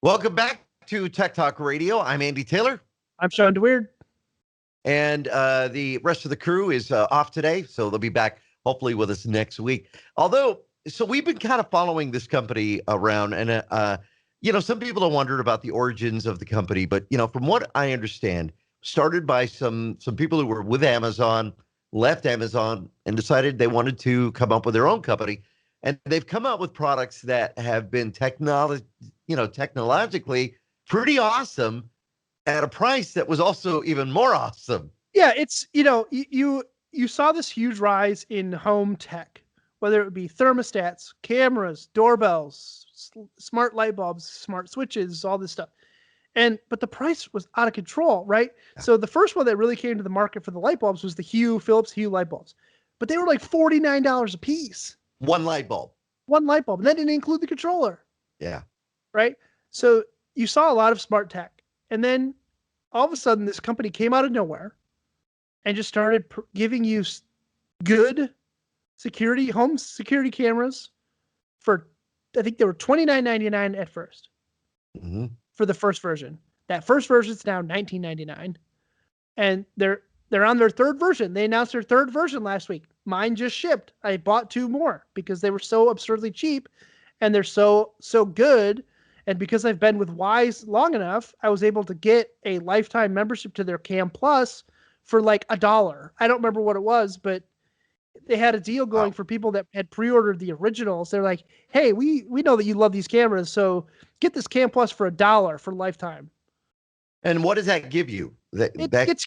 Welcome back to Tech Talk Radio. I'm Andy Taylor. I'm Shawn DeWeerd. And the rest of the crew is off today, so they'll be back hopefully with us next week. So we've been kind of following this company around, and some people have wondered about the origins of the company, but from what I understand, started by some people who were with Amazon, left Amazon, and decided they wanted to come up with their own company, and they've come out with products that have been technologically pretty awesome at a price that was also even more awesome. Yeah, it's you saw this huge rise in home tech, whether it would be thermostats, cameras, doorbells, smart light bulbs, smart switches, all this stuff. But the price was out of control, right? Yeah. So the first one that really came to the market for the light bulbs was the Philips Hue light bulbs. But they were like $49 a piece. One light bulb. And that didn't include the controller. Yeah. Right? So you saw a lot of smart tech. And then all of a sudden, this company came out of nowhere and just started giving you good home security cameras for, I think they were $29.99 at first for the first version. That first version is now $19.99. And they're on their third version. They announced their third version last week. Mine just shipped. I bought 2 more because they were so absurdly cheap and they're so good. And because I've been with Wyze long enough, I was able to get a lifetime membership to their Cam Plus for like $1. I don't remember what it was, but they had a deal going for people that had pre-ordered the originals. They're like, hey, we know that you love these cameras, so get this Cam Plus for $1 for lifetime. And what does that give you? It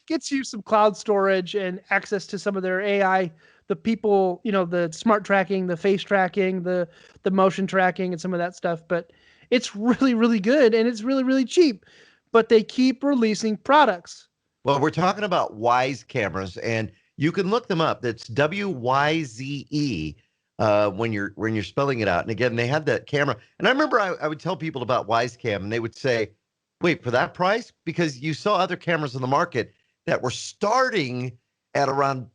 gets you some cloud storage and access to some of their AI, the people, the smart tracking, the face tracking, the motion tracking, and some of that stuff. But it's really, really good, and it's really, really cheap. But they keep releasing products. Well, we're talking about Wyze cameras, and you can look them up. That's WYZE when you're spelling it out. And again, they had that camera. And I remember I would tell people about Wyze Cam, and they would say, wait, for that price? Because you saw other cameras in the market that were starting at around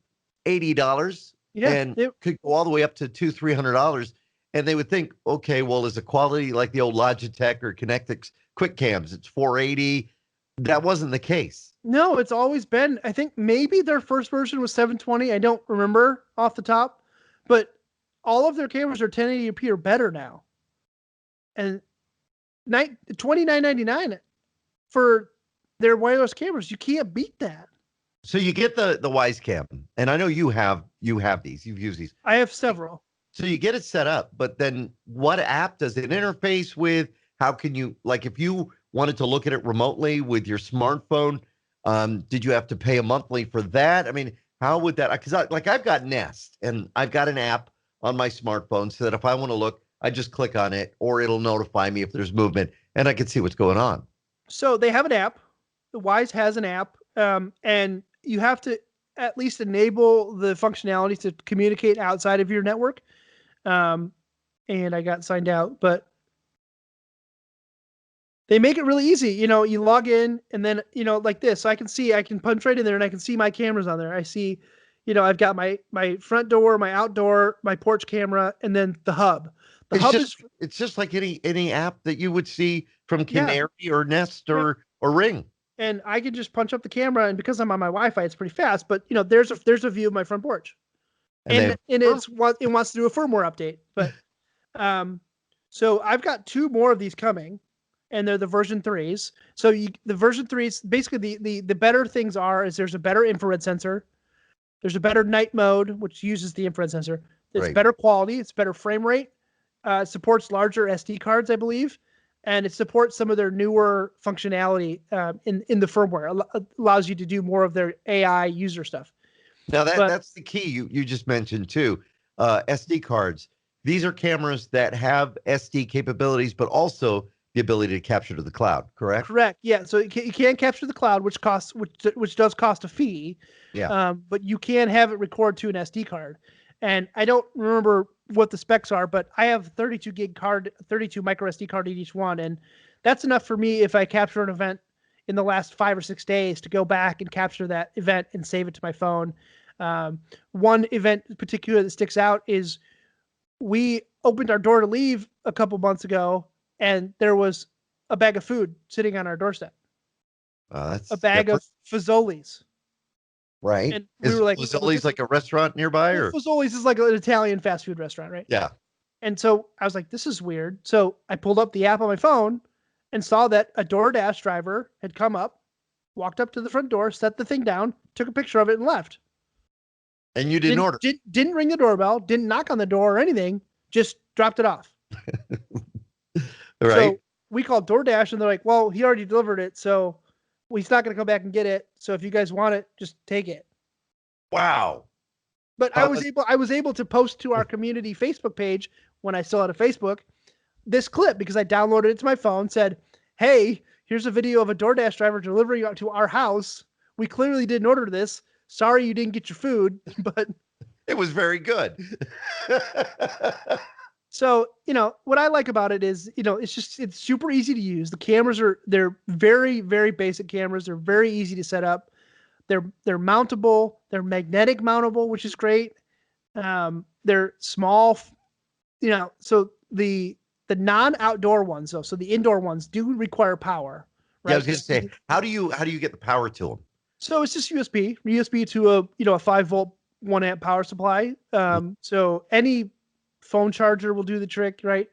$80 and could go all the way up to $200-$300. And they would think, okay, well, is the quality like the old Logitech or Kinectix quick cams? It's $480. That wasn't the case. No, it's always been, I think maybe their first version was $720. I don't remember off the top, but all of their cameras are 1080p or better now. And $29.99 for their wireless cameras. You can't beat that. So you get the Wyze Cam, and I know you have these. You've used these. I have several. So you get it set up, but then what app does it interface with? How can you, like, if you wanted to look at it remotely with your smartphone, did you have to pay a monthly for that? I mean, how would that, because I've got Nest, and I've got an app on my smartphone so that if I want to look, I just click on it, or it'll notify me if there's movement, and I can see what's going on. So they have an app. The Wyze has an app, and you have to at least enable the functionality to communicate outside of your network. And I got signed out, but they make it really easy. You log in and then, like this, I can punch right in there and I can see my cameras on there. I see, I've got my front door, my outdoor, my porch camera, and then the hub. It's just like any app that you would see from Canary or Nest or Ring. And I can just punch up the camera, and because I'm on my Wi-Fi, it's pretty fast. But there's a view of my front porch, and it wants to do a firmware update. But so I've got 2 more of these coming, and they're the version 3s. So the version 3s, basically the better things is there's a better infrared sensor, there's a better night mode which uses the infrared sensor. It's better quality, it's better frame rate. Supports larger SD cards, I believe, and it supports some of their newer functionality in the firmware. Allows you to do more of their AI user stuff. Now that's the key you just mentioned too. SD cards. These are cameras that have SD capabilities, but also the ability to capture to the cloud. Correct. Correct. Yeah. So you can't capture the cloud, which does cost a fee. Yeah. But you can have it record to an SD card. And I don't remember what the specs are, but I have 32 micro SD card in each one. And that's enough for me if I capture an event in the last 5 or 6 days to go back and capture that event and save it to my phone. One event in particular that sticks out is we opened our door to leave a couple months ago, and there was a bag of food sitting on our doorstep. That's A bag different, of Fazoli's. right? And we Is were like, Fazoli's like a restaurant nearby, well, or Fazoli's is like an Italian fast food restaurant, right? yeah? And so I was like, this is weird. So I pulled up the app on my phone and saw that a DoorDash driver had come up, walked up to the front door, set the thing down, took a picture of it, and left. And you didn't order, Didn't ring the doorbell, didn't knock on the door or anything, just dropped it off. right? So we called DoorDash and they're like, well, he already delivered it, so he's not going to come back and get it. So if you guys want it, just take it. Wow. But I was able to post to our community Facebook page when I still had a Facebook this clip because I downloaded it to my phone, said, hey, here's a video of a DoorDash driver delivering to our house. We clearly didn't order this. Sorry you didn't get your food, but it was very good. So, what I like about it is, it's super easy to use. The cameras they're very, very basic cameras. They're very easy to set up. They're mountable. They're magnetic mountable, which is great. They're small, so the non-outdoor ones though, so the indoor ones do require power, right? Yeah, I was going to say, how do you get the power to them? So it's just USB to a 5 volt 1 amp power supply. So any phone charger will do the trick, right?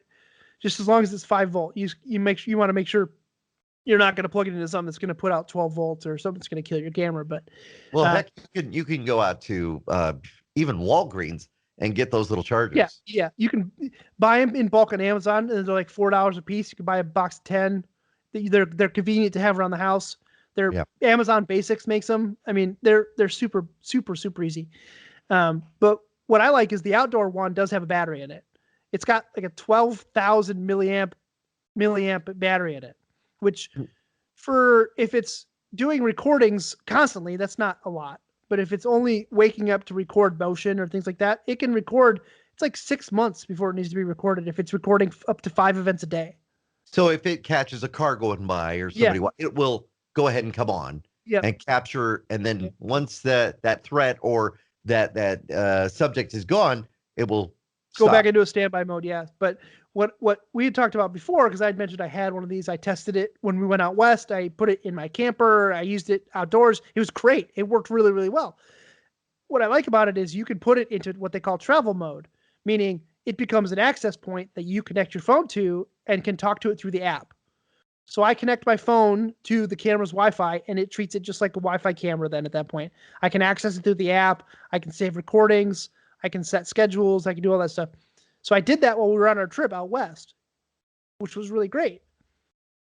Just as long as it's 5 volt. You want to make sure you're not going to plug it into something that's going to put out 12 volts or something that's going to kill your camera. But heck, you can go out to even Walgreens and get those little chargers. Yeah. You can buy them in bulk on Amazon, and they're like $4 a piece. You can buy a box of 10. They're convenient to have around the house. Amazon Basics makes them. I mean, they're super, super, super easy. But what I like is the outdoor one does have a battery in it. It's got like a 12,000 milliamp battery in it, which if it's doing recordings constantly, that's not a lot. But if it's only waking up to record motion or things like that, it can record. It's like 6 months before it needs to be recorded if it's recording up to 5 events a day. So if it catches a car going by or somebody, it will go ahead and come on and capture. And then once that threat or that subject is gone, it will go back into a standby mode. Yeah. But what we had talked about before, because I had mentioned I had one of these, I tested it when we went out west. I put it in my camper. I used it outdoors. It was great. It worked really, really well. What I like about it is you can put it into what they call travel mode, meaning it becomes an access point that you connect your phone to and can talk to it through the app. So I connect my phone to the camera's Wi-Fi, and it treats it just like a Wi-Fi camera then at that point. I can access it through the app. I can save recordings. I can set schedules. I can do all that stuff. So I did that while we were on our trip out west, which was really great.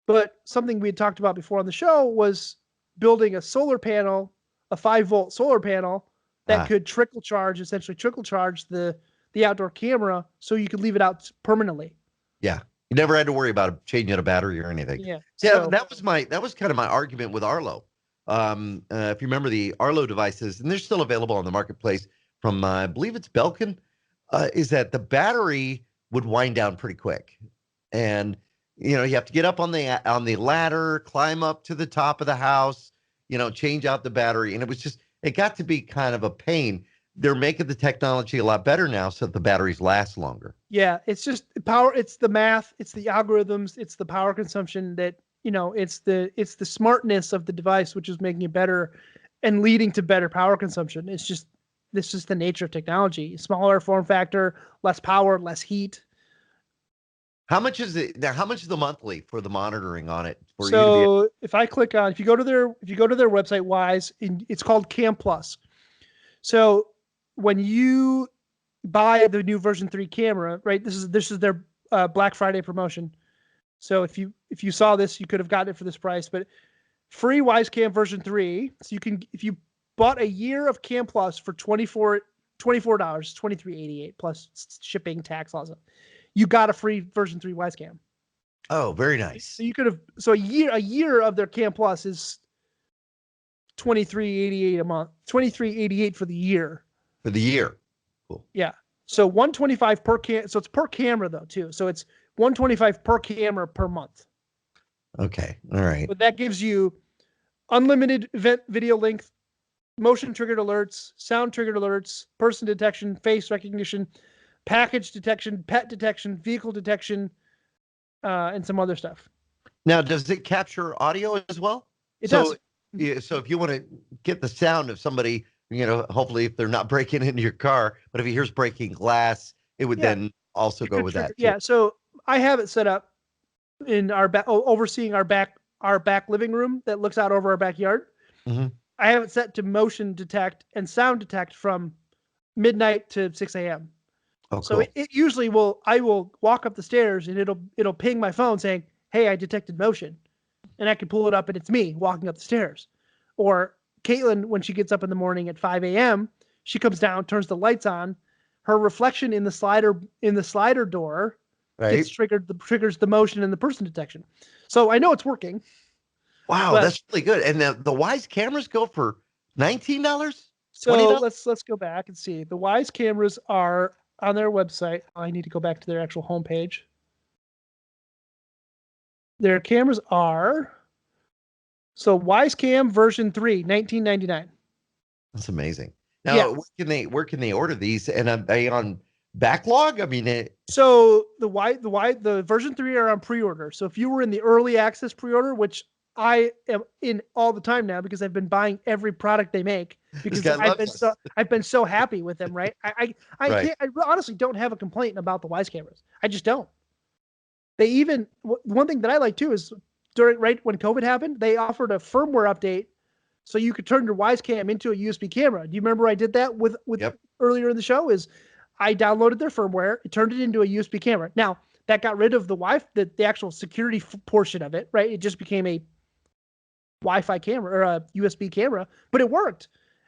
But something we had talked about before on the show was building a solar panel, a 5 volt solar panel that could essentially trickle charge the outdoor camera so you could leave it out permanently. Yeah. You never had to worry about changing a battery or anything. Yeah. So, that was kind of my argument with Arlo. If you remember the Arlo devices, and they're still available on the marketplace from, I believe it's Belkin, is that the battery would wind down pretty quick. And, you have to get up on the ladder, climb up to the top of the house, change out the battery. And it got to be kind of a pain. They're making the technology a lot better now so that the batteries last longer. Yeah, it's just power. It's the math. It's the algorithms. It's the power consumption that, it's the smartness of the device, which is making it better and leading to better power consumption. This is the nature of technology. Smaller form factor, less power, less heat. How much is it now? How much is the monthly for the monitoring on it? If I click on, if you go to their website, Wyze, it's called Cam Plus. So when you buy the new version 3 camera, right? This is their Black Friday promotion. So if you saw this, you could have gotten it for this price, but free Wyze Cam version 3. So you can, if you bought a year of Cam Plus for $24, $23.88 plus shipping, tax, all that stuff, you got a free version 3 Wyze Cam. Oh, very nice. So you could have, a year of their Cam Plus is $23.88 a month, $23.88 for the year. For the year. Cool. Yeah. So $125 per cam. So it's per camera though too. So it's $125 per camera per month. Okay. All right. But that gives you unlimited event video length, motion triggered alerts, sound triggered alerts, person detection, face recognition, package detection, pet detection, vehicle detection, and some other stuff. Now, does it capture audio as well? It So, does. yeah, so if you want to get the sound of somebody, hopefully if they're not breaking into your car, but if he hears breaking glass, it would Yeah, then also it go could with trigger. that too. Yeah, so I have it set up in our back, overseeing our back living room that looks out over our backyard. Hmm. I have it set to motion detect and sound detect from midnight to 6 a.m. Oh, So cool. it usually will. I will walk up the stairs and it'll ping my phone saying, "Hey, I detected motion," and I can pull it up and it's me walking up the stairs. Or Caitlin, when she gets up in the morning at 5 a.m., she comes down, turns the lights on. Her reflection in the slider door gets Right. triggers the motion and the person detection. So I know it's working. Wow, But that's really good. And the Wyze cameras go for $19, so $20. let's go back and see. The Wyze cameras are on their website. I need to go back to their actual homepage. Their cameras are so Wyze Cam version 3, $19.99. That's amazing. Yeah. Now, where can they order these? And are they on backlog? I mean, So the version 3 are on pre-order. So if you were in the early access pre-order, which I am in all the time now because I've been buying every product they make this because guy loves us. I've been so happy with them, right? I Right. can't I honestly don't have a complaint about the Wyze cameras. I just don't. They even one thing that I like too is during right when COVID happened, they offered a firmware update so you could turn your Wyze cam into a USB camera. Do you remember I did that with Yep. earlier in the show? Is I downloaded their firmware, it turned it into a USB camera. Now that got rid of the actual security portion of it, right? It just became a Wi-Fi camera or a USB camera, but it worked,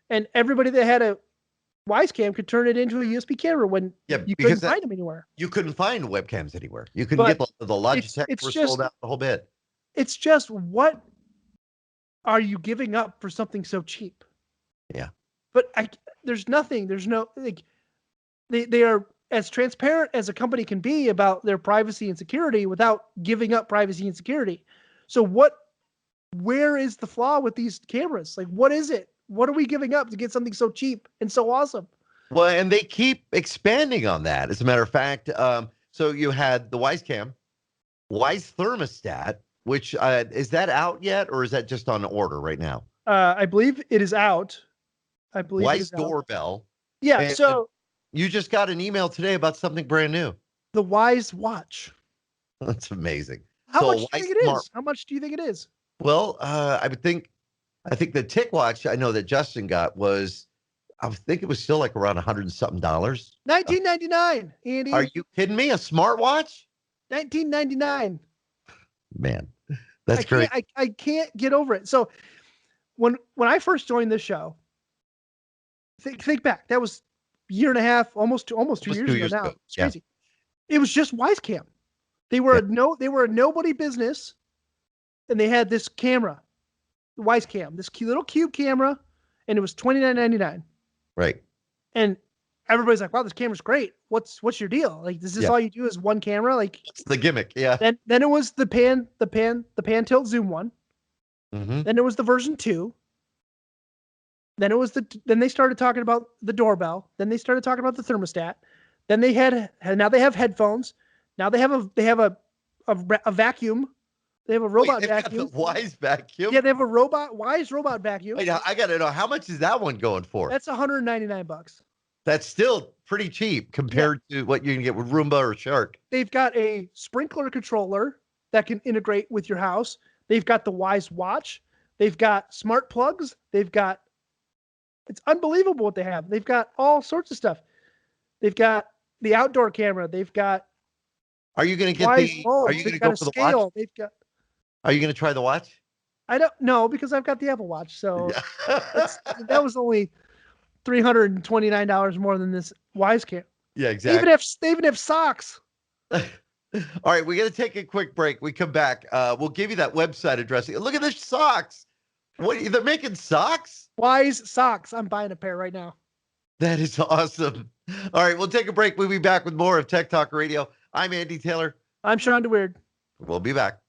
and everybody that had a Wyze cam could turn it into a USB camera when Yeah, you couldn't because find them anywhere. you couldn't find webcams anywhere. You couldn't get But the it's Logitech it's were sold just out the whole bit. it's just what are you giving up for something so cheap? Yeah. But there's nothing. There's no like they are as transparent as a company can be about their privacy and security without giving up privacy and security. So where is the flaw with these cameras? Like, what is it? What are we giving up to get something so cheap and so awesome? Well, and they keep expanding on that. As a matter of fact, so you had the Wyze Cam, Wyze Thermostat, which is that out yet, or is that just on order right now? I believe it is out. I believe it Wyze is out. Doorbell, Yeah. and So you just got an email today about something brand new. the Wyze Watch. That's amazing. How So much a do you Wyze think it Smart. is? How much do you think it is? Well, I think the Tick Watch I know that Justin got was, I think it was still like around 100 and something dollars. $19.99, Are Andy. you kidding me? A smartwatch? $19.99. Man, that's great. I can't get over it. So when I first joined this show, think back. That was a year and a half, almost 2 years 2 ago years now. ago. It's Yeah. crazy. It was just Wisecam. They were a nobody business, and they had this camera, the Wisecam, this cute little cube camera, and it was $29.99. Right. And everybody's like, "Wow, this camera's great. What's your deal? Like, is this Yeah. all you do is one camera?" Like, It's the gimmick. Yeah. then it was the pan tilt zoom one. Hmm. Then it was the version 2. Then they started talking about the doorbell. Then they started talking about the thermostat. Then now they have headphones. Now they have a vacuum. They have a Wait, robot they've got the vacuum. Wyze vacuum. Yeah, they have a Wyze robot vacuum. Wait, I got to know, how much is that one going for? That's $199. That's still pretty cheap compared to what you can get with Roomba or Shark. They've got a sprinkler controller that can integrate with your house. They've got the Wyze watch. They've got smart plugs. It's unbelievable what they have. They've got all sorts of stuff. They've got the outdoor camera. They've got Are you going to get Wyze are bulbs. you going They've to got go a for the watch? scale. They've got. Are you going to try the watch? I don't know because I've got the Apple Watch, so Yeah. that was only $329 more than this Wyze cam. Yeah, They even exactly. have socks. All right, we got to take a quick break. We come back. We'll give you that website address. Look at the socks. What, they're making socks? Wyze socks. I'm buying a pair right now. That is awesome. All right, we'll take a break. We'll be back with more of Tech Talk Radio. I'm Andy Taylor. I'm Shawn DeWeerd. We'll be back.